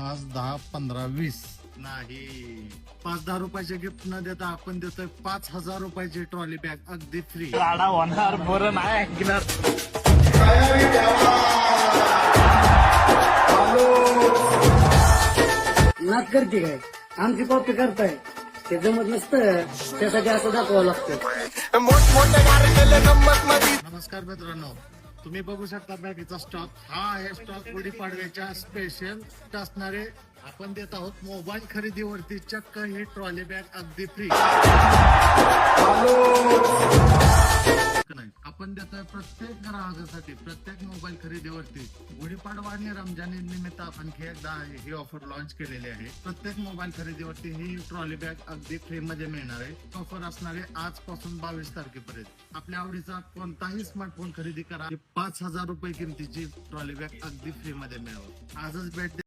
5, 10, 15, 20 नाही. 5-10 रुपयाचे गिफ्ट न देता आपण देतोय 5,000 रुपयाची ट्रॉली बॅग अगदी फ्री. लाडा होणार बरं नाही ऐकणार. नाच करते काय आमची कॉपी करताय ते जमत नसतं त्यासाठी असं दाखवावं लागतं. नमस्कार मित्रांनो, तुम्ही बघू शकता बॅगेचा स्टॉक. हा आहे स्टॉक गुढीपाडव्याच्या स्पेशल असणारे. आपण देत आहोत मोबाईल खरेदीवरती चक्क ही ट्रॉली बॅग अगदी फ्री. आपण देतोय प्रत्येक ग्राहकासाठी प्रत्येक मोबाईल खरेदीवरती. गुढीपाडवा आणि रमजान निमित्त आणखी एकदा ही ऑफर लॉन्च केलेली आहे. प्रत्येक मोबाईल खरेदीवरती ही ट्रॉली बॅग अगदी फ्री मध्ये मिळणार आहे. ऑफर असणार आहे आजपासून 22 तारखेपर्यंत. आपल्या आवडीचा कोणताही स्मार्टफोन खरेदी करा, 5,000 रुपये किमतीची ट्रॉली बॅग अगदी फ्री मध्ये मिळवा. आजच भेट